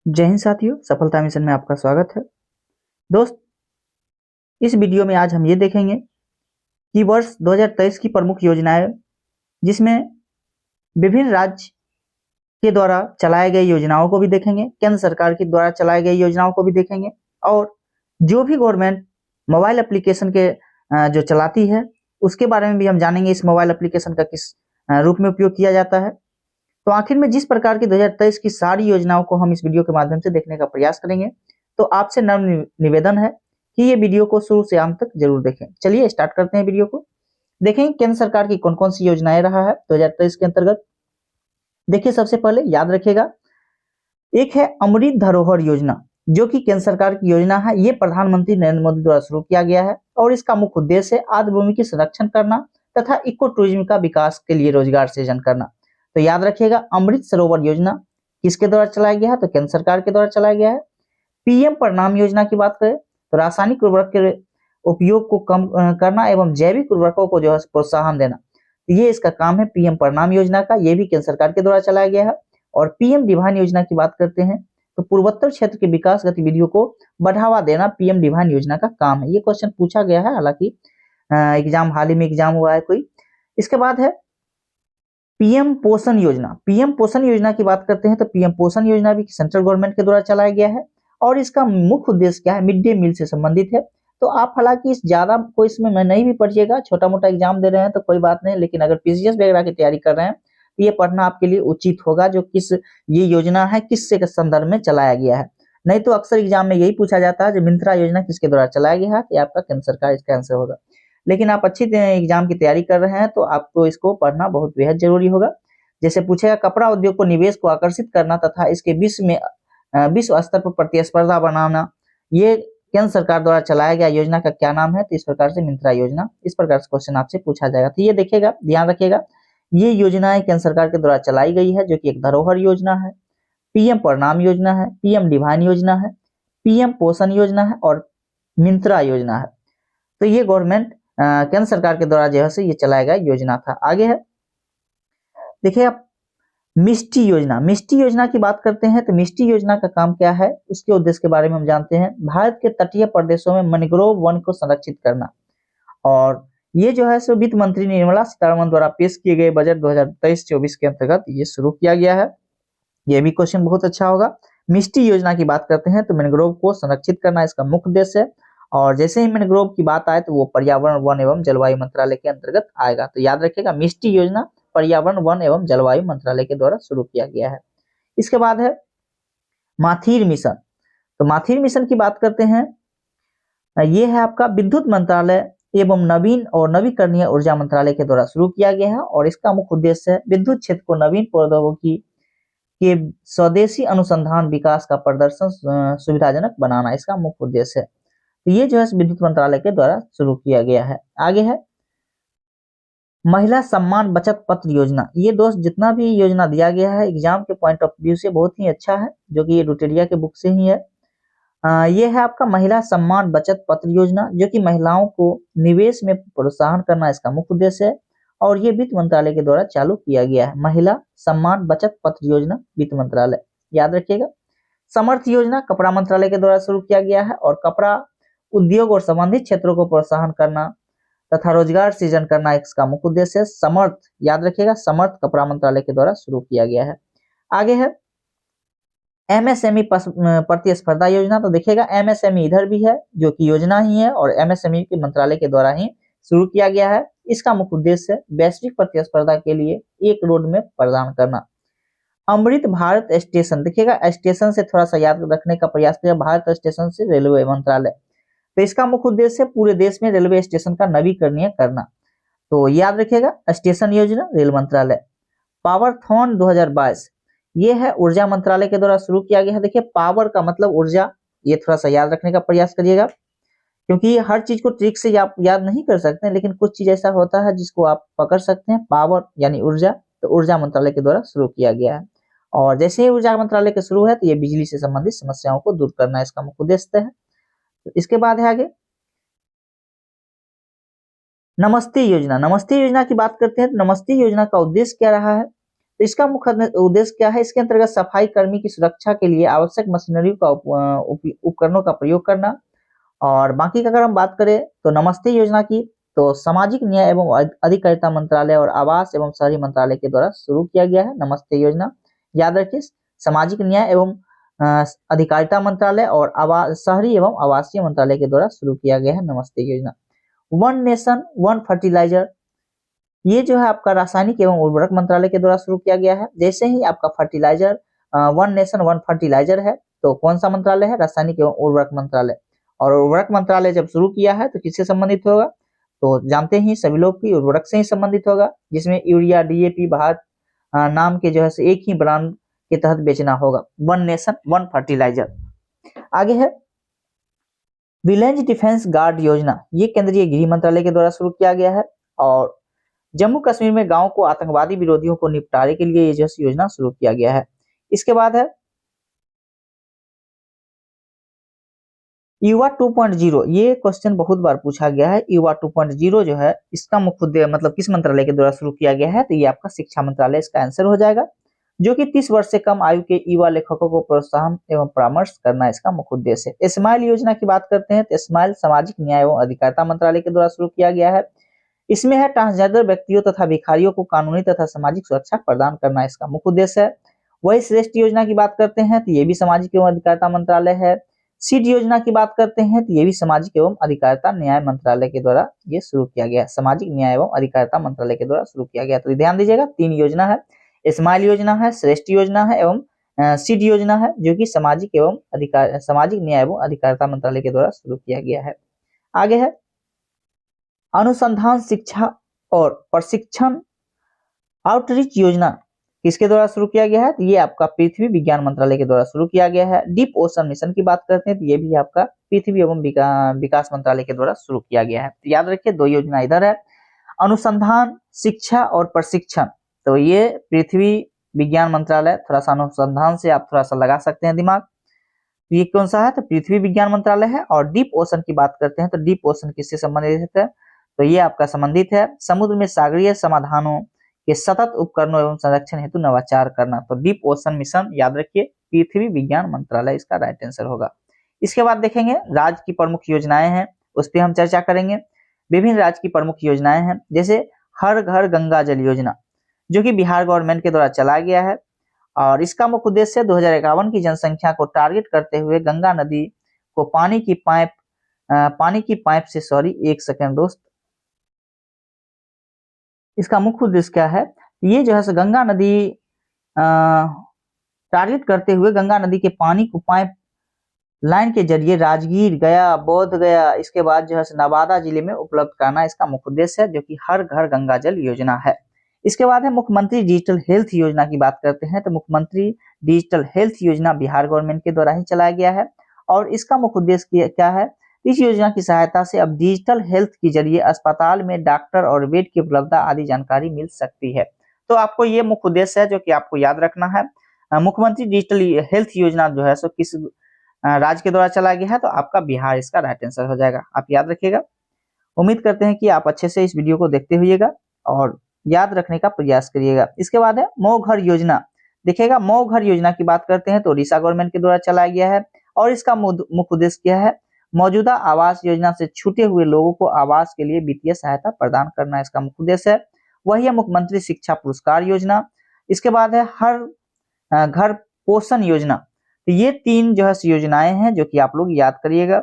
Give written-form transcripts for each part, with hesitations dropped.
जय हिंद साथियों, सफलता मिशन में आपका स्वागत है। दोस्त, इस वीडियो में आज हम ये देखेंगे कि वर्ष 2023 की प्रमुख योजनाएं, जिसमें विभिन्न राज्य के द्वारा चलाए गए योजनाओं को भी देखेंगे, केंद्र सरकार के द्वारा चलाए गए योजनाओं को भी देखेंगे और जो भी गवर्नमेंट मोबाइल एप्लीकेशन के जो चलाती है उसके बारे में भी हम जानेंगे। इस मोबाइल एप्लीकेशन का किस रूप में उपयोग किया जाता है। तो आखिर में जिस प्रकार की 2023 की सारी योजनाओं को हम इस वीडियो के माध्यम से देखने का प्रयास करेंगे, तो आपसे नम्र निवेदन है कि ये वीडियो को शुरू से अंत तक जरूर देखें। चलिए स्टार्ट करते हैं वीडियो को। देखेंगे केंद्र सरकार की कौन कौन सी योजनाएं रहा है 2023 के अंतर्गत। देखिए, सबसे पहले याद रखिएगा, एक है अमृत धरोहर योजना, जो कि केंद्र सरकार की योजना है। ये प्रधानमंत्री नरेंद्र मोदी द्वारा शुरू किया गया है और इसका मुख्य उद्देश्य है आर्द्र भूमि की संरक्षण करना तथा इको टूरिज्म का विकास के लिए रोजगार सृजन करना। तो याद रखिएगा, अमृत सरोवर योजना किसके द्वारा चलाया गया है? तो केंद्र सरकार के द्वारा चलाया गया है। पीएम प्रणाम योजना की बात करें तो रासायनिक उर्वरक के उपयोग को कम करना एवं जैविक उर्वरकों को जो है प्रोत्साहन देना, ये इसका काम है पीएम प्रणाम योजना का। ये भी केंद्र सरकार के द्वारा चलाया गया है। और पीएम डिवाइन योजना की बात करते हैं तो पूर्वोत्तर क्षेत्र के विकास गतिविधियों को बढ़ावा देना पीएम डिवाइन योजना का काम है। ये क्वेश्चन पूछा गया है, हालांकि एग्जाम हाल ही में एग्जाम हुआ है कोई। इसके बाद है पीएम पोषण योजना। पीएम पोषण योजना की बात करते हैं तो पीएम पोषण योजना भी सेंट्रल गवर्नमेंट के द्वारा चलाया गया है और इसका मुख्य उद्देश्य क्या है? मिड डे मील से संबंधित है। तो आप हालांकि इस ज्यादा को इसमें मैं नहीं भी पढ़िएगा, छोटा मोटा एग्जाम दे रहे हैं तो कोई बात नहीं, लेकिन अगर पीसीएस वगैरह की तैयारी कर रहे हैं तो ये पढ़ना आपके लिए उचित होगा, जो किस ये योजना है किससे के संदर्भ में चलाया गया है। नहीं तो अक्सर एग्जाम में यही पूछा जाता है, जो मिंत्रा योजना किसके द्वारा चलाया गया है, ये आपका केंद्र सरकार इसका आंसर होगा। लेकिन आप अच्छी एग्जाम की तैयारी कर रहे हैं तो आपको इसको पढ़ना बहुत बेहद जरूरी होगा। जैसे पूछेगा, कपड़ा उद्योग को निवेश को आकर्षित करना तथा इसके विश्व स्तर पर प्रतिस्पर्धा बनाना, ये केंद्र सरकार द्वारा चलाया गया योजना का क्या नाम है? तो इस प्रकार से मिंत्रा योजना, इस प्रकार से क्वेश्चन आपसे पूछा जाएगा। तो ये देखिएगा, ध्यान रखिएगा, ये योजनाएं केंद्र सरकार के द्वारा चलाई गई है, जो कि एक धरोहर योजना है, पीएम प्रणाम योजना है, पीएम डिवाइन योजना है, पीएम पोषण योजना है और मिंत्रा योजना है। तो ये गवर्नमेंट केंद्र सरकार के द्वारा जो है ये चलाया गया योजना था। आगे है, देखिए आप, मिष्टी योजना। मिष्टी योजना की बात करते हैं तो मिष्टी योजना का काम क्या है, उसके उद्देश्य के बारे में हम जानते हैं। भारत के तटीय प्रदेशों में मैंग्रोव वन को संरक्षित करना। और ये जो है सो वित्त मंत्री निर्मला सीतारमण द्वारा पेश किए गए बजट 2023-24 के अंतर्गत ये शुरू किया गया है। ये भी क्वेश्चन बहुत अच्छा होगा। मिष्टी योजना की बात करते हैं तो मैंग्रोव को संरक्षित करना इसका मुख्य उद्देश्य है। और जैसे ही मैंग्रोव की बात आए तो वो पर्यावरण, वन एवं जलवायु मंत्रालय के अंतर्गत आएगा। तो याद रखिएगा, मिष्टी योजना पर्यावरण, वन एवं जलवायु मंत्रालय के द्वारा शुरू किया गया है। इसके बाद है माथिर मिशन। तो माथिर मिशन की बात करते हैं, ये है आपका विद्युत मंत्रालय एवं नवीन और नवीकरणीय ऊर्जा मंत्रालय के द्वारा शुरू किया गया है और इसका मुख्य उद्देश्य है विद्युत क्षेत्र को नवीन प्रौद्योगिकी के स्वदेशी अनुसंधान विकास का प्रदर्शन सुविधाजनक बनाना, इसका मुख्य उद्देश्य है। तो ये जो है विद्युत मंत्रालय के द्वारा शुरू किया गया है। आगे है महिला सम्मान बचत पत्र योजना। ये दोस्त जितना भी योजना दिया गया है एग्जाम के पॉइंट ऑफ व्यू से बहुत ही अच्छा है, जो कि ये रुटेरिया के बुक से ही है। ये है आपका महिला सम्मान बचत पत्र योजना, जो कि महिलाओं को निवेश में प्रोत्साहन करना इसका मुख्य उद्देश्य है और ये वित्त मंत्रालय के द्वारा चालू किया गया है। महिला सम्मान बचत पत्र योजना, वित्त मंत्रालय, याद रखिएगा। समर्थ योजना कपड़ा मंत्रालय के द्वारा शुरू किया गया है और कपड़ा उद्योग और संबंधित क्षेत्रों को प्रोत्साहन करना तथा रोजगार सृजन करना इसका मुख्य उद्देश्य है। समर्थ, याद रखिएगा, समर्थ कपड़ा मंत्रालय के द्वारा शुरू किया गया है। आगे है एमएसएमई प्रतिस्पर्धा योजना। तो देखिएगा, एमएसएमई इधर भी है, जो कि योजना ही है और एमएसएमई के मंत्रालय के द्वारा ही शुरू किया गया है। इसका मुख्य उद्देश्य है वैश्विक प्रतिस्पर्धा के लिए एक रोड मैप प्रदान करना। अमृत भारत स्टेशन, देखिएगा स्टेशन से थोड़ा सा याद रखने का प्रयास किया, भारत स्टेशन से रेलवे मंत्रालय। तो इसका मुख्य उद्देश्य है पूरे देश में रेलवे स्टेशन का नवीकरणीय करना। तो याद रखिएगा, स्टेशन योजना, रेल मंत्रालय। पावरथॉन 2022, ये है ऊर्जा मंत्रालय के द्वारा शुरू किया गया है। देखिए, पावर का मतलब ऊर्जा, ये थोड़ा सा याद रखने का प्रयास करिएगा, क्योंकि हर चीज को ट्रिक से आप याद नहीं कर सकते, लेकिन कुछ चीज ऐसा होता है जिसको आप पकड़ सकते हैं। पावर यानी ऊर्जा, तो ऊर्जा मंत्रालय के द्वारा शुरू किया गया है और जैसे ही ऊर्जा मंत्रालय के शुरू है तो ये बिजली से संबंधित समस्याओं को दूर करना इसका मुख्य उद्देश्य है। तो इसके बाद है आगे नमस्ते योजना। नमस्ते योजना की बात करते हैं तो नमस्ते योजना का उद्देश्य क्या रहा है? तो इसका मुख्य उद्देश्य क्या है? इसके अंतर्गत सफाई कर्मी की सुरक्षा के लिए आवश्यक मशीनरी का उपकरणों का प्रयोग करना। और बाकी का अगर हम बात करें तो नमस्ते योजना की, तो सामाजिक न्याय एवं अधिकारिता मंत्रालय और आवास एवं शहरी मंत्रालय के द्वारा शुरू किया गया है नमस्ते योजना। याद रखिए, सामाजिक न्याय एवं अधिकारिता मंत्रालय और आवास शहरी एवं आवासीय मंत्रालय के द्वारा शुरू किया गया है नमस्ते योजना। वन नेशन वन फर्टिलाइजर, ये जो है आपका रासायनिक एवं उर्वरक मंत्रालय के द्वारा शुरू किया गया है। जैसे ही आपका fertiliser one nation one fertiliser है, तो कौन सा मंत्रालय है? रासायनिक एवं उर्वरक मंत्रालय। और उर्वरक मंत्रालय जब शुरू किया है तो किससे संबंधित होगा? तो जानते ही सभी लोग की उर्वरक से ही संबंधित होगा, जिसमें यूरिया, डीएपी, भारत नाम के जो है एक ही ब्रांड के तहत बेचना होगा। One nation one fertiliser. आगे है विलेज डिफेंस गार्ड योजना, ये केंद्रीय गृह मंत्रालय के द्वारा शुरू किया गया है। और जम्मू कश्मीर में गांव को आतंकवादी विरोधियों को निपटारे के लिए ये जो योजना शुरू किया गया है। इसके बाद है युवा 2.0, ये क्वेश्चन बहुत बार पूछा गया है। युवा 2.0 जो है इसका मुख्य उद्देश्य मतलब किस मंत्रालय के द्वारा शुरू किया गया है? तो ये आपका शिक्षा मंत्रालय इसका आंसर हो जाएगा, जो कि 30 वर्ष से कम आयु के युवा लेखकों को प्रोत्साहन एवं परामर्श करना इसका मुख्य उद्देश्य है। स्माइल योजना की बात करते हैं तो स्माइल सामाजिक न्याय एवं अधिकारिता मंत्रालय के द्वारा शुरू किया गया है। इसमें है ट्रांसजेंडर व्यक्तियों तथा भिखारियों को कानूनी तथा सामाजिक सुरक्षा प्रदान करना इसका मुख्य उद्देश्य है। वही श्रेष्ठ योजना की बात करते हैं तो ये भी सामाजिक एवं अधिकारिता मंत्रालय है। सीड योजना की बात करते हैं तो ये भी सामाजिक एवं अधिकारिता न्याय मंत्रालय के द्वारा ये शुरू किया गया है। सामाजिक न्याय एवं अधिकारिता मंत्रालय के द्वारा शुरू किया गया। तो ध्यान दीजिएगा, 3 योजना है, स्माइल योजना है, श्रेष्ठ योजना है एवं सीड योजना है, जो कि सामाजिक न्याय एवं अधिकारिता मंत्रालय के द्वारा शुरू किया गया है। आगे है अनुसंधान, शिक्षा और प्रशिक्षण आउटरीच योजना, किसके द्वारा शुरू किया गया है? तो ये आपका पृथ्वी विज्ञान मंत्रालय के द्वारा शुरू किया गया है। डीप ओशन मिशन की बात करते हैं तो ये भी आपका पृथ्वी एवं विकास मंत्रालय के द्वारा शुरू किया गया है। तो याद रखिए, 2 योजना इधर है, अनुसंधान, शिक्षा और प्रशिक्षण। तो ये पृथ्वी विज्ञान मंत्रालय, थोड़ा सा अनुसंधान से आप थोड़ा सा लगा सकते हैं दिमाग। ये कौन सा है? तो पृथ्वी विज्ञान मंत्रालय है। और डीप ओशन की बात करते हैं तो डीप ओशन किससे संबंधित है? तो ये आपका संबंधित है समुद्र में सागरीय समाधानों के सतत उपकरणों एवं संरक्षण हेतु नवाचार करना। तो डीप ओशन मिशन, याद रखिए, पृथ्वी विज्ञान मंत्रालय इसका राइट आंसर होगा। इसके बाद देखेंगे राज्य की प्रमुख योजनाएं हैं, उस पर हम चर्चा करेंगे। विभिन्न राज्य की प्रमुख योजनाएं हैं, जैसे हर घर गंगा जल योजना, जो कि बिहार गवर्नमेंट के द्वारा चला गया है। और इसका मुख्य उद्देश्य 2051 की जनसंख्या को टारगेट करते हुए गंगा नदी को पानी की पाइप से, एक सेकंड दोस्त, इसका मुख्य उद्देश्य क्या है? ये जो है गंगा नदी टारगेट करते हुए गंगा नदी के पानी को पाइप लाइन के जरिए राजगीर, गया, बोध गया, इसके बाद जो है नवादा जिले में उपलब्ध कराना इसका मुख्य उद्देश्य है, जो कि हर घर गंगा जल योजना है। इसके बाद है मुख्यमंत्री डिजिटल हेल्थ योजना की बात करते हैं तो मुख्यमंत्री डिजिटल हेल्थ योजना बिहार गवर्नमेंट के द्वारा ही चलाया गया है। और इसका मुख्य उद्देश्य क्या है? इस योजना की सहायता से अब डिजिटल हेल्थ के जरिए अस्पताल में डॉक्टर और बेड की उपलब्धता आदि जानकारी मिल सकती है। तो आपको ये मुख्य उद्देश्य है जो कि आपको याद रखना है। मुख्यमंत्री डिजिटल हेल्थ योजना जो है सो किस राज्य के द्वारा चलाया गया है? तो आपका बिहार इसका राइट आंसर हो जाएगा, आप याद रखिएगा। उम्मीद करते हैं कि आप अच्छे से इस वीडियो को देखते हुएगा और याद रखने का प्रयास करिएगा। इसके बाद है मो घर योजना। देखिएगा, मो घर योजना की बात करते हैं तो ओडिशा गवर्नमेंट के द्वारा चलाया गया है। और इसका मुख्य उद्देश्य क्या है? मौजूदा आवास योजना से छूटे हुए लोगों को आवास के लिए वित्तीय सहायता प्रदान करना इसका मुख्य उद्देश्य है। वही है मुख्यमंत्री शिक्षा पुरस्कार योजना। इसके बाद है हर घर पोषण योजना। तो ये 3 जो है योजनाएं हैं जो कि आप लोग याद करिएगा।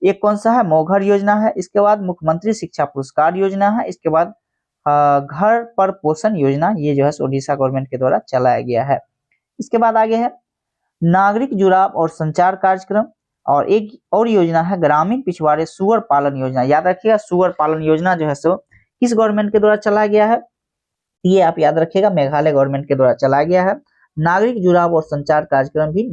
एक कौन सा है? मोघर योजना है। इसके बाद मुख्यमंत्री शिक्षा पुरस्कार योजना है। इसके बाद घर पर पोषण योजना, ये जो है ओडिशा गवर्नमेंट के द्वारा चलाया गया है। इसके बाद आगे है नागरिक जुड़ाव और संचार कार्यक्रम। और एक और योजना है ग्रामीण पिछवाड़े सुअर पालन योजना। याद रखिएगा, सुअर पालन योजना जो है सो किस गवर्नमेंट के द्वारा चलाया गया है? ये आप याद रखिएगा, मेघालय गवर्नमेंट के द्वारा चलाया गया है। नागरिक जुड़ाव और संचार कार्यक्रम भी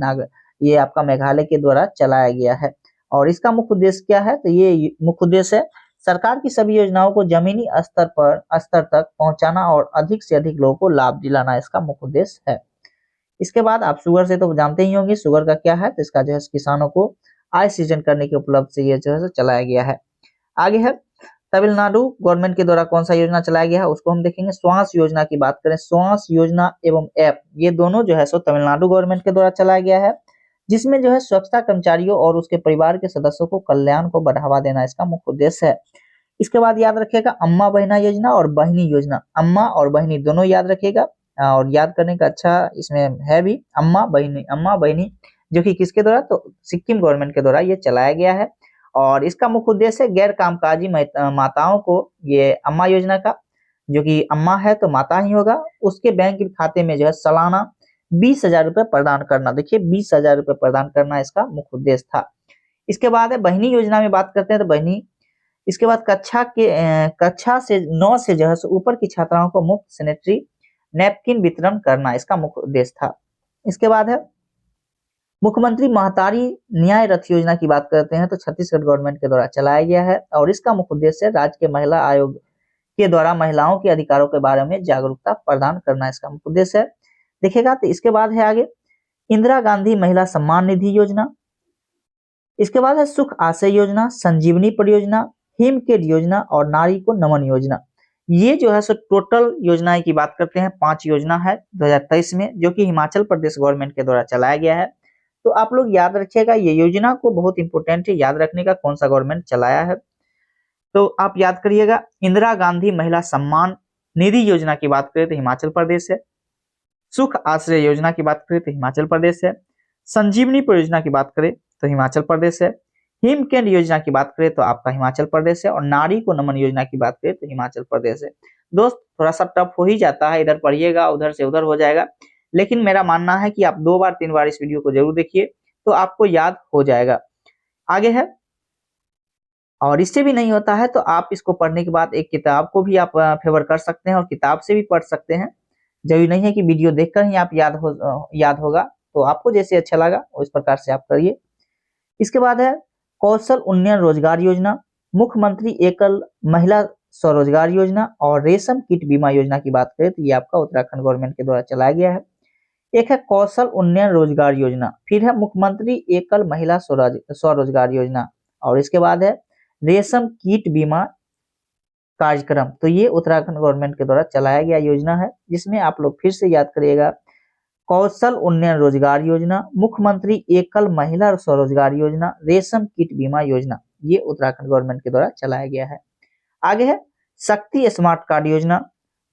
ये आपका मेघालय के द्वारा चलाया गया है। और इसका मुख्य उद्देश्य क्या है? तो ये मुख्य उद्देश्य है सरकार की सभी योजनाओं को जमीनी स्तर तक पहुंचाना और अधिक से अधिक लोगों को लाभ दिलाना इसका मुख्य उद्देश्य है। इसके बाद आप शुगर से तो जानते ही होंगे, शुगर का क्या है? तो इसका जो है किसानों को आय सृजन करने के उपलब्ध से ये जो है चलाया गया है। आगे है तमिलनाडु गवर्नमेंट के द्वारा कौन सा योजना चलाया गया है उसको हम देखेंगे। श्वास योजना की बात करें, श्वास योजना एवं ऐप, ये दोनों जो है सो तमिलनाडु गवर्नमेंट के द्वारा चलाया गया है, जिसमें जो है स्वच्छता कर्मचारियों और उसके परिवार के सदस्यों को कल्याण को बढ़ावा देना इसका मुख्य उद्देश्य है। इसके बाद याद रखिएगा अम्मा बहना योजना और बहिनी योजना, अम्मा और बहिनी दोनों याद रखिएगा और याद करने का अच्छा इसमें है भी। अम्मा बहिनी जो कि किसके द्वारा, तो सिक्किम गवर्नमेंट के द्वारा ये चलाया गया है और इसका मुख्य उद्देश्य है गैर कामकाजी माताओं को, ये अम्मा योजना का, जो कि अम्मा है तो माता ही होगा, उसके बैंक खाते में जो है सालाना 20,000 रुपए प्रदान करना। देखिए 20,000 रुपए प्रदान करना इसका मुख्य उद्देश्य था। इसके बाद है बहिनी योजना में बात करते हैं तो बहिनी, इसके बाद कक्षा से 9 से जो है ऊपर की छात्राओं को मुफ्त सैनिटरी नैपकिन वितरण करना इसका मुख्य उद्देश्य था। इसके बाद है मुख्यमंत्री महतारी न्याय रथ योजना की बात करते हैं तो छत्तीसगढ़ गवर्नमेंट के द्वारा चलाया गया है और इसका मुख्य उद्देश्य राज्य के महिला आयोग के द्वारा महिलाओं के अधिकारों के बारे में जागरूकता प्रदान करना इसका मुख्य उद्देश्य है। देखिएगा तो इसके बाद है आगे इंदिरा गांधी महिला सम्मान निधि योजना, इसके बाद है सुख आशय योजना, संजीवनी परियोजना, हिमकेट योजना और नारी को नमन योजना। ये जो है सो टोटल योजनाएं की बात करते हैं 5 योजना है 2023 में, जो कि हिमाचल प्रदेश गवर्नमेंट के द्वारा चलाया गया है। तो आप लोग याद रखिएगा ये योजना को, बहुत इंपॉर्टेंट है याद रखने का कौन सा गवर्नमेंट चलाया है। तो आप याद करिएगा इंदिरा गांधी महिला सम्मान निधि योजना की बात करें तो हिमाचल प्रदेश है, सुख आश्रय योजना की बात करें तो हिमाचल प्रदेश है, संजीवनी परियोजना की बात करें तो हिमाचल प्रदेश है, हिमकेट योजना की बात करें तो आपका हिमाचल प्रदेश है और नारी को नमन योजना की बात करें तो हिमाचल प्रदेश है। दोस्त थोड़ा सा टफ हो ही जाता है, इधर पढ़िएगा उधर से उधर हो जाएगा, लेकिन मेरा मानना है कि आप 2 बार 3 बार इस वीडियो को जरूर देखिए तो आपको याद हो जाएगा। आगे है, और इससे भी नहीं होता है तो आप इसको पढ़ने के बाद एक किताब को भी आप फेवर कर सकते हैं और किताब से भी पढ़ सकते हैं। जरूरी नहीं है कि वीडियो देखकर ही आप याद होगा, तो आपको जैसे अच्छा लगा उस प्रकार से आप करिए। इसके बाद है कौशल उन्नयन रोजगार योजना, मुख्यमंत्री एकल महिला स्वरोजगार योजना और रेशम कीट बीमा योजना की बात करें तो ये आपका उत्तराखंड गवर्नमेंट के द्वारा चलाया गया है। एक है कौशल उन्नयन रोजगार योजना, फिर है मुख्यमंत्री एकल महिला स्वरोजगार योजना और इसके बाद है रेशम कीट बीमा कार्यक्रम। तो ये उत्तराखंड गवर्नमेंट के द्वारा चलाया गया योजना है, जिसमें आप लोग फिर से याद करिएगा कौशल उन्नयन रोजगार योजना, मुख्यमंत्री एकल महिला स्वरोजगार योजना, रेशम कीट बीमा योजना, ये उत्तराखंड गवर्नमेंट के द्वारा चलाया गया है। आगे है शक्ति स्मार्ट कार्ड योजना,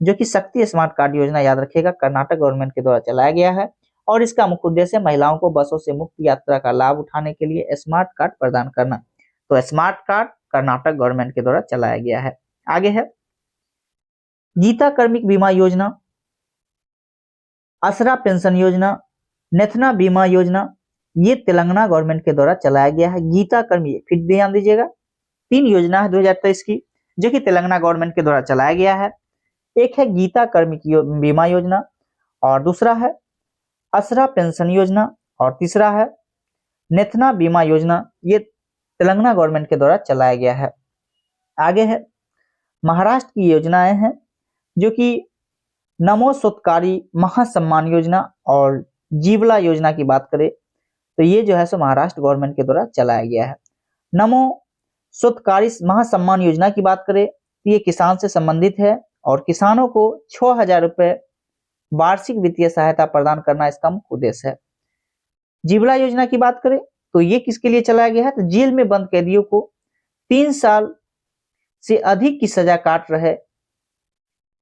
जो कि शक्ति स्मार्ट कार्ड योजना याद रखिएगा कर्नाटक गवर्नमेंट के द्वारा चलाया गया है और इसका मुख्य उद्देश्य महिलाओं को बसों से मुफ्त यात्रा का लाभ उठाने के लिए स्मार्ट कार्ड प्रदान करना। तो स्मार्ट कार्ड कर्नाटक गवर्नमेंट के द्वारा चलाया गया है। आगे है गीता कार्मिक बीमा योजना, आसरा पेंशन योजना, नेथना बीमा योजना, ये तेलंगाना गवर्नमेंट के द्वारा चलाया गया है। गीता कर्मी, फिर ध्यान दीजिएगा 3 योजना है 2023 की जो कि तेलंगाना गवर्नमेंट के द्वारा चलाया गया है। एक है गीता कार्मिक बीमा योजना और दूसरा है आसरा पेंशन योजना और तीसरा है नेथना बीमा योजना, ये तेलंगाना गवर्नमेंट के द्वारा चलाया गया है। आगे है महाराष्ट्र की योजनाएं हैं जो कि नमो स्वतकारी महासम्मान योजना और जीवला योजना की बात करें तो ये जो है सो महाराष्ट्र गवर्नमेंट के द्वारा चलाया गया है। नमो स्वतकारी महासम्मान योजना की बात करें तो ये किसान से संबंधित है और किसानों को 6,000 रुपए वार्षिक वित्तीय सहायता प्रदान करना इसका मुख्य उद्देश्य है। जीवला योजना की बात करें तो ये किसके लिए चलाया गया है, तो जेल में बंद कैदियों को 3 साल से अधिक की सजा काट रहे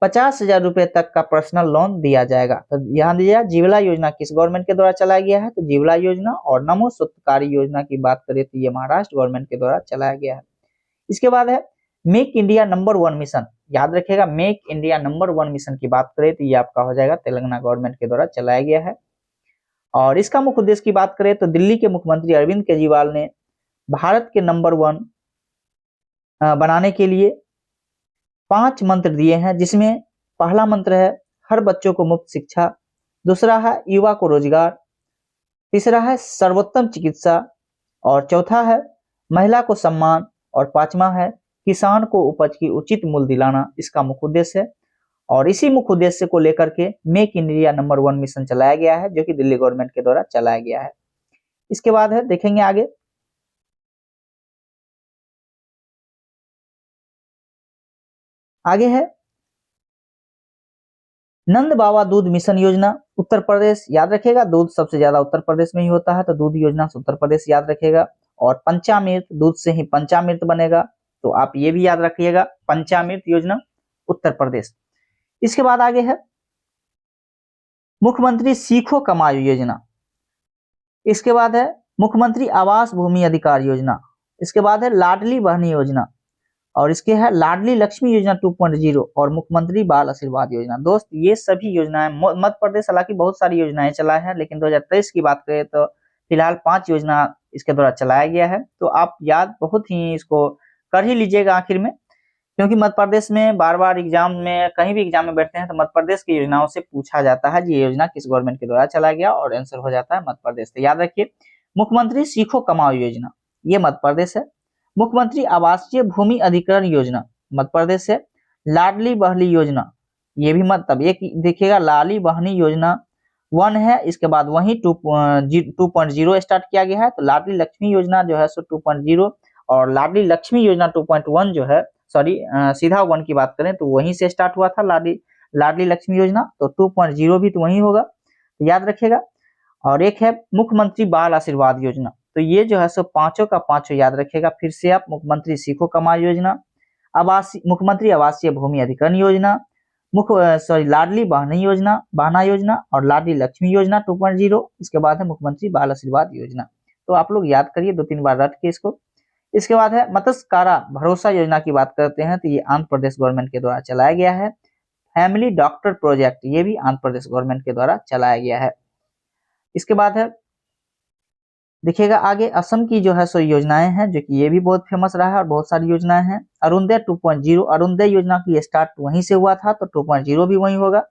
50,000 रुपए तक का पर्सनल लोन दिया जाएगा। तो ध्यान दीजिएगा जीवला योजना किस गवर्नमेंट के द्वारा चलाया गया है, तो जीवला योजना और नमो स्वतकारी योजना की बात करें तो ये महाराष्ट्र गवर्नमेंट के द्वारा चलाया गया है। इसके बाद है मेक इंडिया नंबर 1 मिशन, याद रखिएगा मेक इंडिया नंबर 1 मिशन की बात करें तो ये आपका हो जाएगा तेलंगाना गवर्नमेंट के द्वारा चलाया गया है। और इसका मुख्य उद्देश्य की बात करें तो दिल्ली के मुख्यमंत्री अरविंद केजरीवाल ने भारत के नंबर 1 बनाने के लिए 5 मंत्र दिए हैं, जिसमें पहला मंत्र है हर बच्चों को मुफ्त शिक्षा, दूसरा है युवा को रोजगार, तीसरा है सर्वोत्तम चिकित्सा और चौथा है महिला को सम्मान और 5वां है किसान को उपज की उचित मूल्य दिलाना, इसका मुख्य उद्देश्य है। और इसी मुख्य उद्देश्य को लेकर के मेक इंडिया नंबर 1 मिशन चलाया गया है जो कि दिल्ली गवर्नमेंट के द्वारा चलाया गया है। इसके बाद है देखेंगे आगे आगे है नंद बाबा दूध मिशन योजना, उत्तर प्रदेश, याद रखिएगा दूध सबसे ज्यादा उत्तर प्रदेश में ही होता है, तो दूध योजना से उत्तर प्रदेश याद रखिएगा। और पंचामृत, दूध से ही पंचामृत बनेगा, तो आप ये भी याद रखिएगा, पंचामृत योजना उत्तर प्रदेश। इसके बाद आगे है मुख्यमंत्री सीखो कमाओ योजना। इसके बाद है मुख्यमंत्री आवास भूमि अधिकार योजना। इसके बाद है लाडली बहन योजना, और इसके है लाडली लक्ष्मी योजना 2.0 और मुख्यमंत्री बाल आशीर्वाद योजना। दोस्त ये सभी योजनाएं मध्य प्रदेश हालांकि बहुत सारी योजनाएं चला है, लेकिन 2023 की बात करें तो फिलहाल 5 योजना इसके द्वारा चलाया गया है। तो आप याद बहुत ही इसको कर ही लीजिएगा आखिर में, क्योंकि मध्य प्रदेश में बार बार एग्जाम में कहीं भी एग्जाम में बैठते हैं तो मध्य प्रदेश की योजनाओं से पूछा जाता है ये योजना किस गवर्नमेंट के द्वारा चलाया गया, और आंसर हो जाता है मध्य प्रदेश। तो याद रखिए मुख्यमंत्री सीखो कमाओ योजना ये मध्य प्रदेश है। मुख्यमंत्री आवासीय भूमि अधिग्रहण योजना मध्य प्रदेश है। लाडली बहली योजना ये भी मतलब एक देखिएगा, लाली बहनी योजना 1 है, इसके बाद वही 2.0 स्टार्ट किया गया है। तो लाडली लक्ष्मी योजना जो है सो 2.0 और लाडली लक्ष्मी योजना 2.1 जो है, सॉरी सीधा 1 की बात करें तो वहीं से स्टार्ट हुआ था लाडली लक्ष्मी योजना, तो 2.0 भी तो वही होगा, तो याद रखिएगा। और एक है मुख्यमंत्री बाल आशीर्वाद योजना, तो ये जो है सो पांचों का पांचों याद रखिएगा। फिर से आप मुख्यमंत्री सीखो कमाओ योजना, मुख्यमंत्री आवासीय भूमि अधिग्रहण योजना, लाडली बहना योजना और लाडली लक्ष्मी योजना 2.0। इसके बाद है मुख्यमंत्री बाल आशीर्वाद योजना। तो आप लोग याद करिए 2-3 बार रट के इसको। इसके बाद है मत्स्यकारा भरोसा योजना की बात करते हैं तो ये आंध्र प्रदेश गवर्नमेंट के द्वारा चलाया गया है। फैमिली डॉक्टर प्रोजेक्ट ये भी आंध्र प्रदेश गवर्नमेंट के द्वारा चलाया गया है। इसके बाद है देखिएगा आगे असम की जो है सो योजनाएं हैं, जो कि ये भी बहुत फेमस रहा है और बहुत सारी योजनाएं हैं। अरुणोदय 2.0, अरुणोदय योजना की स्टार्ट वहीं से हुआ था, तो 2.0 भी वहीं होगा।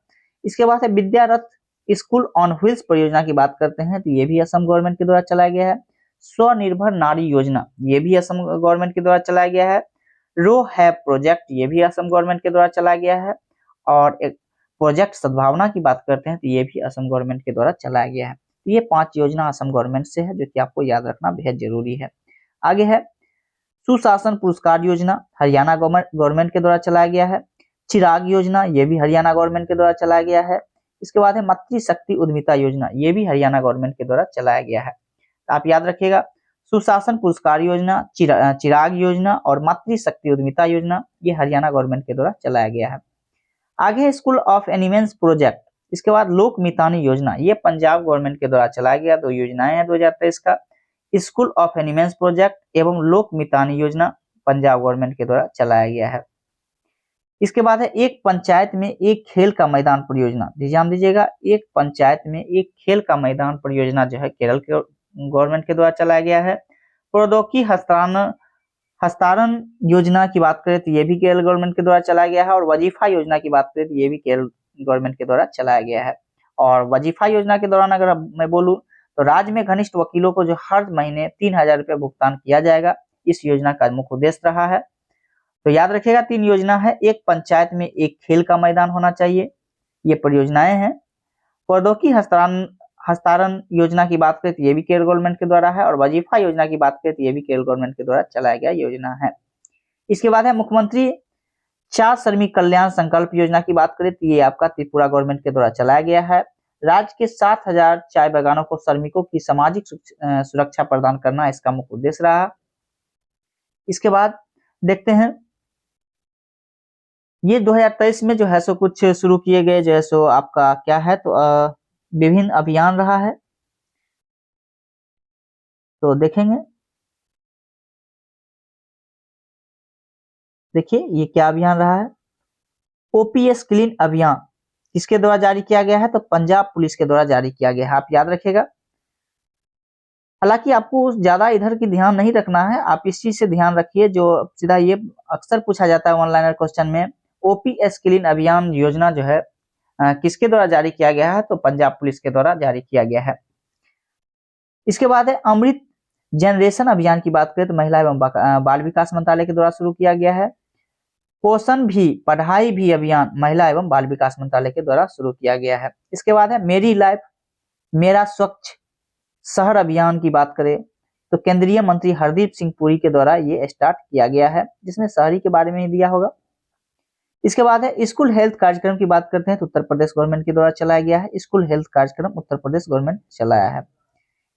इसके बाद है विद्यारथ स्कूल ऑन व्हील्स परियोजना की बात करते हैं तो ये भी असम गवर्नमेंट के द्वारा चलाया गया है। स्वनिर्भर नारी योजना ये भी असम गवर्नमेंट के द्वारा चलाया गया है। रो हैव प्रोजेक्ट ये भी असम गवर्नमेंट के द्वारा चलाया गया है। और एक प्रोजेक्ट सद्भावना की बात करते हैं तो ये भी असम गवर्नमेंट के द्वारा चलाया गया है। ये 5 योजना असम गवर्नमेंट से है, जो कि आपको याद रखना बेहद जरूरी है। आगे है सुशासन पुरस्कार योजना, हरियाणा गवर्नमेंट के द्वारा चलाया गया है। चिराग योजना ये भी हरियाणा गवर्नमेंट के द्वारा चलाया गया है। इसके बाद है मातृशक्ति उद्यमिता योजना, ये भी हरियाणा गवर्नमेंट के द्वारा चलाया गया है। आप याद रखिएगा सुशासन पुरस्कार योजना, चिराग योजना और मातृशक्ति उद्यमिता योजना ये हरियाणा गवर्नमेंट के द्वारा चलाया गया है। आगे है स्कूल ऑफ एनिमेंस प्रोजेक्ट। इसके बाद लोक मितानी योजना ये पंजाब गवर्नमेंट के द्वारा चलाया गया। 2 योजनाएं हैं 2023 का, स्कूल ऑफ एनिमेंस प्रोजेक्ट एवं लोक मितानी योजना पंजाब गवर्नमेंट के द्वारा चलाया गया है। इसके बाद है एक पंचायत में एक खेल का मैदान परियोजना, ध्यान दीजिएगा, एक पंचायत में एक खेल का मैदान परियोजना जो है केरल के गवर्नमेंट के द्वारा चलाया गया है। प्रौद्योगिकी हस्तांतरण योजना की बात करें तो ये भी केरल गवर्नमेंट के द्वारा चलाया गया है। और वजीफा योजना की बात करें तो ये भी केरल गवर्नमेंट के द्वारा चलाया गया है। और वजीफा योजना के दौरान अगर मैं बोलूं तो राज्य में घनिष्ठ वकीलों को जो हर महीने 3,000 रुपये भुगतान किया जाएगा, इस योजना का मुख्य उद्देश्य रहा है। तो याद रखिएगा 3 योजना है, एक पंचायत में एक खेल का मैदान होना चाहिए, ये परियोजनाएं हैं। प्रौद्योगिकी हस्तांतरण योजना की बात करें तो ये भी केरल गवर्नमेंट के द्वारा है। और वजीफा योजना की बात करें तो ये भी केरल गवर्नमेंट के द्वारा चलाया गया योजना है। इसके बाद है मुख्यमंत्री चार श्रमिक कल्याण संकल्प योजना की बात करें तो ये आपका त्रिपुरा गवर्नमेंट के द्वारा चलाया गया है। राज्य के 7,000 चाय बागानों को श्रमिकों की सामाजिक सुरक्षा प्रदान करना इसका मुख्य उद्देश्य रहा। इसके बाद देखते हैं ये 2023 में जो है सो कुछ शुरू किए गए जो है सो आपका क्या है, तो विभिन्न अभियान रहा है, तो देखेंगे। देखिए ये क्या अभियान रहा है, ओपीएस क्लीन अभियान किसके द्वारा जारी किया गया है, तो पंजाब पुलिस के द्वारा जारी किया गया है, आप याद रखिएगा। हालांकि आपको ज्यादा इधर की ध्यान नहीं रखना है, आप इस चीज से ध्यान रखिए जो सीधा ये अक्सर पूछा जाता है ऑनलाइन क्वेश्चन में, ओपीएस क्लीन अभियान योजना जो है किसके द्वारा जारी किया गया है, तो पंजाब पुलिस के द्वारा जारी किया गया है। इसके बाद है अमृत जनरेशन अभियान की बात करें तो महिला एवं बाल विकास मंत्रालय के द्वारा शुरू किया गया है। पोषण भी पढ़ाई भी अभियान महिला एवं बाल विकास मंत्रालय के द्वारा शुरू किया गया है। इसके बाद है मेरी लाइफ मेरा स्वच्छ शहर अभियान की बात करें तो केंद्रीय मंत्री हरदीप सिंह पुरी के द्वारा ये स्टार्ट किया गया है, जिसमें शहरी के बारे में ही दिया होगा। इसके बाद है स्कूल हेल्थ कार्यक्रम की बात करते हैं तो उत्तर प्रदेश गवर्नमेंट के द्वारा चलाया गया है। स्कूल हेल्थ कार्यक्रम उत्तर प्रदेश गवर्नमेंट चलाया है।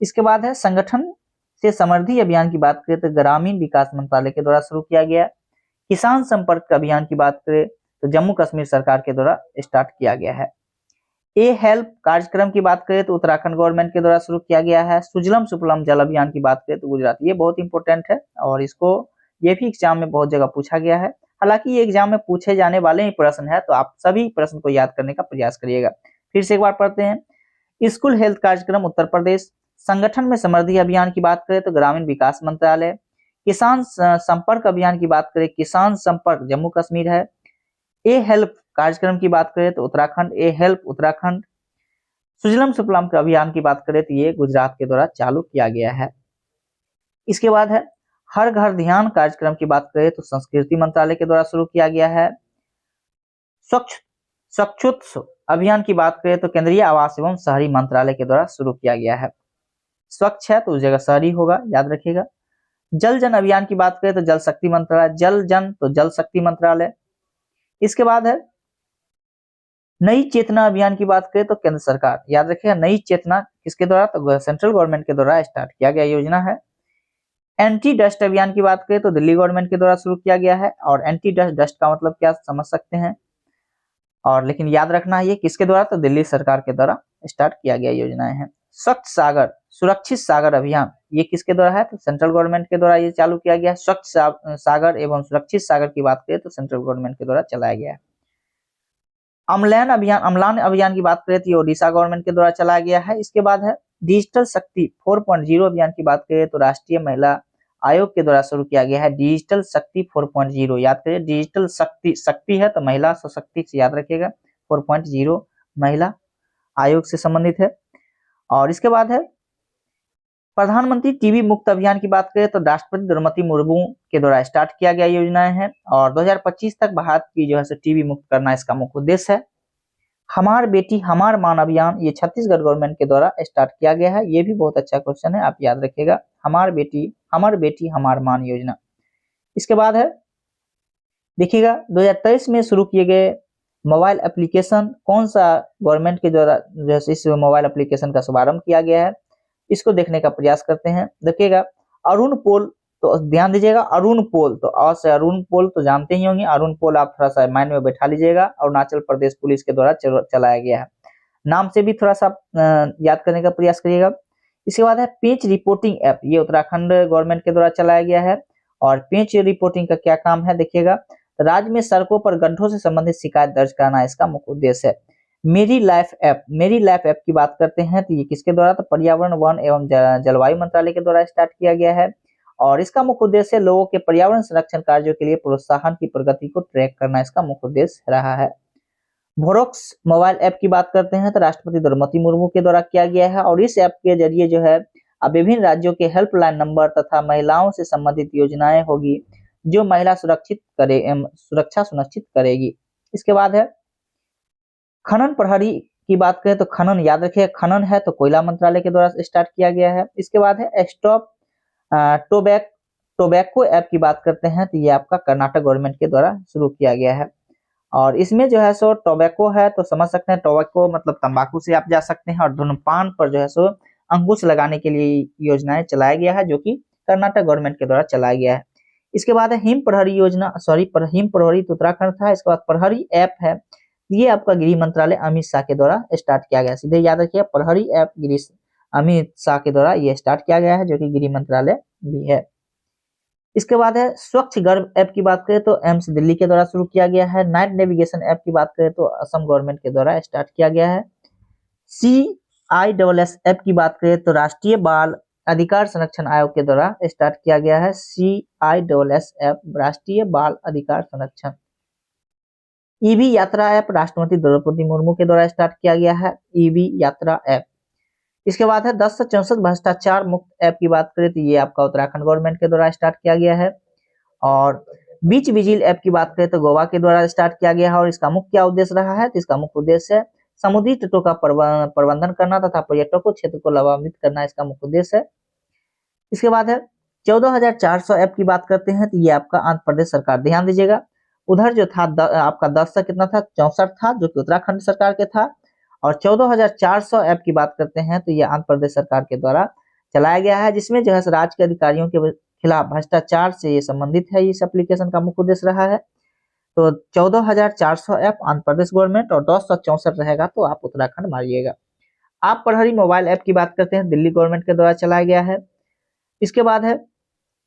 इसके बाद है संगठन से समृद्धि अभियान की बात करें तो ग्रामीण विकास मंत्रालय के द्वारा शुरू किया गया। किसान संपर्क अभियान की बात करें तो जम्मू कश्मीर सरकार के द्वारा स्टार्ट किया गया है। ए हेल्प कार्यक्रम की बात करें तो उत्तराखंड गवर्नमेंट के द्वारा शुरू किया गया है। सुजलम सुफलम जल अभियान की बात करें तो गुजरात। ये बहुत इंपॉर्टेंट है और इसको ये भी एग्जाम में बहुत जगह पूछा गया है। हालांकि ये एग्जाम में पूछे जाने वाले ही प्रश्न है, तो आप सभी प्रश्न को याद करने का प्रयास करिएगा। फिर से एक बार पढ़ते हैं। स्कूल हेल्थ कार्यक्रम उत्तर प्रदेश। संगठन में समृद्धि अभियान की बात करें तो ग्रामीण विकास मंत्रालय। किसान संपर्क अभियान की बात करें किसान संपर्क जम्मू कश्मीर है। ए हेल्प कार्यक्रम की बात करें तो उत्तराखंड, ए हेल्प उत्तराखंड। सुजलम सुफलम के अभियान की बात करें तो ये गुजरात के द्वारा चालू किया गया है। इसके बाद है हर घर ध्यान कार्यक्रम की बात करें तो संस्कृति मंत्रालय के द्वारा शुरू किया गया है। स्वच्छोत्सव अभियान की बात करें तो केंद्रीय आवास एवं शहरी मंत्रालय के द्वारा शुरू किया गया है। स्वच्छ है तो उस जगह शहरी होगा, याद रखिएगा। जल जन अभियान की बात करें तो जल शक्ति मंत्रालय, जल जन तो जल शक्ति मंत्रालय। इसके बाद है नई चेतना अभियान की बात करें तो केंद्र सरकार, याद रखिएगा। नई चेतना किसके द्वारा, तो सेंट्रल गवर्नमेंट के द्वारा स्टार्ट किया गया योजना है। एंटी डस्ट अभियान की बात करें तो दिल्ली गवर्नमेंट के द्वारा शुरू किया गया है। और एंटी डस्ट, डस्ट का मतलब क्या समझ सकते हैं, और लेकिन याद रखना है ये किसके द्वारा, तो दिल्ली सरकार के द्वारा स्टार्ट किया गया योजनाएं हैं। स्वच्छ सागर सुरक्षित सागर अभियान, ये किसके द्वारा है, तो सेंट्रल गवर्नमेंट के द्वारा ये चालू किया गया है। स्वच्छ सागर एवं सुरक्षित सागर की बात करें तो सेंट्रल गवर्नमेंट के द्वारा चलाया गया है। अम्लान अभियान की बात करें तो ये ओडिशा गवर्नमेंट के द्वारा चलाया गया है। इसके बाद है डिजिटल शक्ति 4.0 अभियान की बात करें तो राष्ट्रीय महिला आयोग के द्वारा शुरू किया गया है। डिजिटल शक्ति 4.0, याद करिए डिजिटल शक्ति है तो महिला सशक्ति से याद रखिएगा। 4.0 महिला आयोग से संबंधित है। और इसके बाद है प्रधानमंत्री टीबी मुक्त अभियान की बात करें तो राष्ट्रपति द्रौपदी मुर्मू के द्वारा स्टार्ट किया गया योजनाएं हैं। और 2025 तक भारत की जो है टीबी मुक्त करना इसका मुख्य उद्देश्य है। हमार बेटी हमार मान अभियान, ये छत्तीसगढ़ गवर्नमेंट के द्वारा स्टार्ट किया गया है। ये भी बहुत अच्छा क्वेश्चन है, आप याद रखिएगा। हमार बेटी हमार मान योजना। इसके बाद है देखिएगा 2023 में शुरू किए गए मोबाइल एप्लीकेशन, कौन सा गवर्नमेंट के द्वारा जैसे इस मोबाइल एप्लीकेशन का शुभारंभ किया गया है, इसको देखने का प्रयास करते हैं। देखिएगा अरुण पोल, तो ध्यान दीजिएगा अरुण पोल, तो अ से अरुण पोल तो जानते ही होंगे। अरुण पोल आप थोड़ा सा माइंड में बैठा लीजिएगा। अरुणाचल प्रदेश पुलिस के द्वारा चलाया गया है। नाम से भी थोड़ा सा याद करने का प्रयास करिएगा। इसके बाद है पेच रिपोर्टिंग ऐप, ये उत्तराखंड गवर्नमेंट के द्वारा चलाया गया है। और पेच रिपोर्टिंग का क्या काम है, देखिएगा राज्य में सड़कों पर गड्ढों से संबंधित शिकायत दर्ज कराना इसका मुख्य उद्देश्य है। मेरी लाइफ ऐप की बात करते हैं तो ये किसके द्वारा, तो पर्यावरण वन एवं जलवायु मंत्रालय के द्वारा स्टार्ट किया गया है। और इसका मुख्य उद्देश्य लोगों के पर्यावरण संरक्षण कार्यों के लिए प्रोत्साहन की प्रगति को ट्रैक करना इसका मुख्य उद्देश्य रहा है। वोरोक्स मोबाइल ऐप की बात करते हैं तो राष्ट्रपति द्रौपदी मुर्मू के द्वारा किया गया है। और इस ऐप के जरिए जो है अब विभिन्न राज्यों के हेल्पलाइन नंबर तथा महिलाओं से संबंधित योजनाएं होगी जो महिला सुरक्षा सुनिश्चित करेगी। इसके बाद है खनन प्रहरी की बात करें तो खनन, याद रखिए खनन है तो कोयला मंत्रालय के द्वारा स्टार्ट किया गया है। इसके बाद है स्टॉप टोबैको ऐप की बात करते हैं तो ये आपका कर्नाटक गवर्नमेंट के द्वारा शुरू किया गया है। और इसमें जो है सो टोबैको है तो समझ सकते हैं, टोबैको मतलब तंबाकू से आप जा सकते हैं। और धूम्रपान पर जो है सो अंकुश लगाने के लिए योजनाएं चलाया गया है, जो कि कर्नाटक गवर्नमेंट के द्वारा चलाया गया है। इसके बाद है हिम प्रहरी योजना, हिम प्रहरी तो उत्तराखंड था। इसके बाद प्रहरी ऐप है, ये आपका गृह मंत्रालय अमित शाह के द्वारा स्टार्ट किया गया। सीधे याद रखिए प्रहरी ऐप अमित शाह के द्वारा ये स्टार्ट किया गया है, जो कि गृह मंत्रालय भी है। इसके बाद है स्वच्छ गर्भ ऐप की बात करें तो एम्स दिल्ली के द्वारा शुरू किया गया है। नाइट नेविगेशन ऐप की बात करें तो असम गवर्नमेंट के द्वारा स्टार्ट किया गया है। CISS ऐप की बात करें तो राष्ट्रीय बाल अधिकार संरक्षण आयोग के द्वारा स्टार्ट किया गया है। CISS ऐप राष्ट्रीय बाल अधिकार संरक्षण। ईवी यात्रा ऐप राष्ट्रपति द्रौपदी मुर्मू के द्वारा स्टार्ट किया गया है, ईवी यात्रा ऐप। इसके बाद है 10 से 64 भ्रष्टाचार मुक्त ऐप की बात करें तो ये आपका उत्तराखंड गवर्नमेंट के द्वारा स्टार्ट किया गया है। और बीच विजिल ऐप की बात करें तो गोवा के द्वारा स्टार्ट किया गया है। और इसका मुख्य क्या उद्देश्य रहा है, तो इसका मुख्य उद्देश्य है समुद्री तटों का प्रबंधन करना तथा पर्यटकों क्षेत्र को लाभान्वित करना इसका मुख्य उद्देश्य है। इसके बाद है 14,400 ऐप की बात करते हैं तो ये आपका आंध्र प्रदेश सरकार, ध्यान दीजिएगा उधर जो था आपका 10 से कितना था 64 था, जो कि उत्तराखंड सरकार के था। और 14,400 ऐप की बात करते हैं तो ये आंध्र प्रदेश सरकार के द्वारा चलाया गया है, जिसमें जो है राज्य के अधिकारियों के खिलाफ भ्रष्टाचार से ये संबंधित है। इस एप्लीकेशन का मुख्य उद्देश्य रहा है। तो 14,400 ऐप आंध्र प्रदेश गवर्नमेंट और 1064 रहेगा तो आप उत्तराखंड मारिएगा। आप प्रहरी मोबाइल ऐप की बात करते हैं, दिल्ली गवर्नमेंट के द्वारा चलाया गया है। इसके बाद है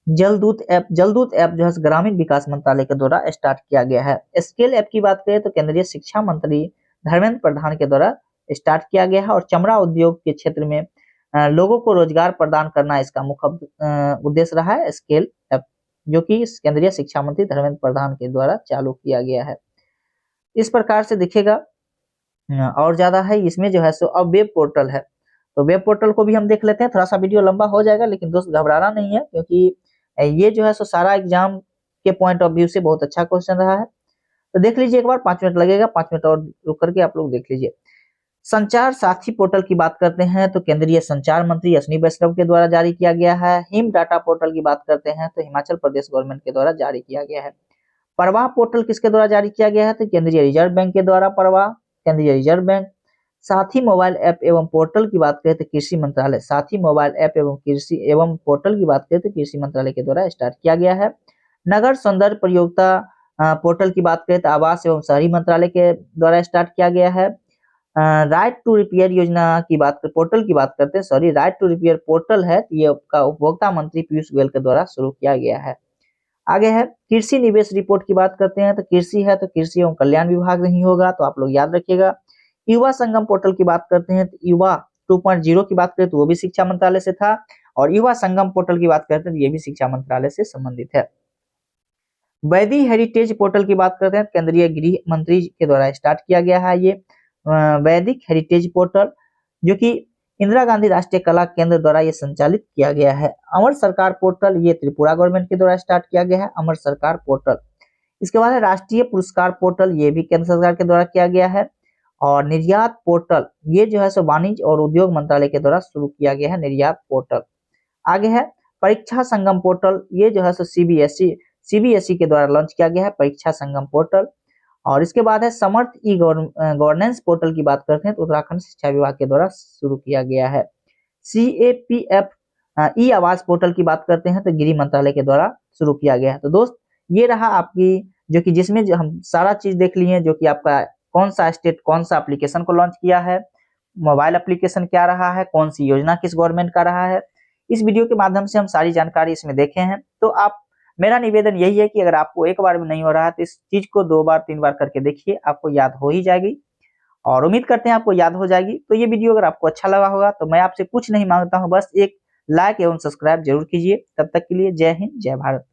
जलदूत ऐप। जलदूत ऐप जो है ग्रामीण विकास मंत्रालय के द्वारा स्टार्ट किया गया है। स्केल ऐप की बात करें तो केंद्रीय शिक्षा मंत्री धर्मेंद्र प्रधान के द्वारा स्टार्ट किया गया है और चमड़ा उद्योग के क्षेत्र में लोगों को रोजगार प्रदान करना इसका मुख्य उद्देश्य रहा है। स्केल ऐप जो कि केंद्रीय शिक्षा मंत्री धर्मेंद्र प्रधान के द्वारा चालू किया गया है। इस प्रकार से देखिएगा और ज्यादा है इसमें जो है सो अब वेब पोर्टल है, तो वेब पोर्टल को भी हम देख लेते हैं। थोड़ा सा वीडियो लंबा हो जाएगा लेकिन दोस्त घबराना नहीं है, क्योंकि ये जो है सो सारा एग्जाम के पॉइंट ऑफ व्यू से बहुत अच्छा क्वेश्चन रहा है। तो देख लीजिए एक बार, 5 मिनट लगेगा, 5 मिनट और रुक करके आप लोग देख लीजिए। संचार साथी पोर्टल की बात करते हैं तो केंद्रीय संचार मंत्री अश्विनी वैष्णव के द्वारा जारी किया गया है। हिम डाटा पोर्टल की बात करते हैं तो हिमाचल प्रदेश गवर्नमेंट के द्वारा जारी किया गया है। प्रवाह पोर्टल किसके द्वारा जारी किया गया है तो केंद्रीय रिजर्व बैंक के द्वारा प्रवाह, केंद्रीय रिजर्व बैंक। साथी मोबाइल ऐप एवं पोर्टल की बात करें तो कृषि मंत्रालय, साथी मोबाइल ऐप एवं कृषि एवं पोर्टल की बात करें तो कृषि मंत्रालय के द्वारा स्टार्ट किया गया है। नगर सौंदर्य परियोजना पोर्टल की बात करें तो आवास एवं शहरी मंत्रालय के द्वारा स्टार्ट किया गया है। राइट टू रिपेयर योजना की बात पोर्टल की बात करते हैं, sorry, right to repair portal है, ये आपका उपभोक्ता मंत्री पीयूष गोयल के द्वारा शुरू किया गया है। आगे है कृषि निवेश रिपोर्ट की बात करते हैं तो कृषि है तो कृषि एवं कल्याण विभाग नहीं होगा, तो आप लोग याद रखिएगा। युवा संगम पोर्टल की बात करते हैं तो युवा 2.0 की बात करें तो वो भी शिक्षा मंत्रालय से था, और युवा संगम पोर्टल की बात करते हैं तो ये भी शिक्षा मंत्रालय से संबंधित है। वैदी हेरिटेज पोर्टल की बात करते हैं, केंद्रीय गृह मंत्री के द्वारा स्टार्ट किया गया है ये वैदिक हेरिटेज पोर्टल, जो कि इंदिरा गांधी राष्ट्रीय कला केंद्र द्वारा ये संचालित किया गया है। अमर सरकार पोर्टल ये त्रिपुरा गवर्नमेंट के द्वारा स्टार्ट किया गया है, अमर सरकार पोर्टल। इसके बाद है राष्ट्रीय पुरस्कार पोर्टल, ये भी केंद्र सरकार के द्वारा किया गया है। और निर्यात पोर्टल ये जो है सो वाणिज्य और उद्योग मंत्रालय के द्वारा शुरू किया गया है, निर्यात पोर्टल। आगे है परीक्षा संगम पोर्टल, ये जो है सो सीबीएसई के द्वारा लॉन्च किया गया है, परीक्षा संगम पोर्टल। और इसके बाद है समर्थ ई गवर्नेंस पोर्टल की बात करते हैं तो उत्तराखंड शिक्षा विभाग के द्वारा शुरू किया गया है। CAPF ई आवास पोर्टल की बात करते हैं तो गृह मंत्रालय के द्वारा शुरू किया गया है। तो दोस्त ये रहा आपकी जो कि जिसमें जो हम सारा चीज देख लिए, जो कि आपका कौन सा स्टेट कौन सा एप्लीकेशन को लॉन्च किया है, मोबाइल एप्लीकेशन क्या रहा है, कौन सी योजना किस गवर्नमेंट का रहा है। इस वीडियो के माध्यम से हम सारी जानकारी इसमें देखे हैं। तो आप, मेरा निवेदन यही है कि अगर आपको एक बार में नहीं हो रहा है तो इस चीज को 2 बार 3 बार करके देखिए, आपको याद हो ही जाएगी। और उम्मीद करते हैं आपको याद हो जाएगी। तो ये वीडियो अगर आपको अच्छा लगा होगा तो मैं आपसे कुछ नहीं मांगता हूँ, बस एक लाइक एवं सब्सक्राइब जरूर कीजिए। तब तक के लिए जय हिंद, जय भारत।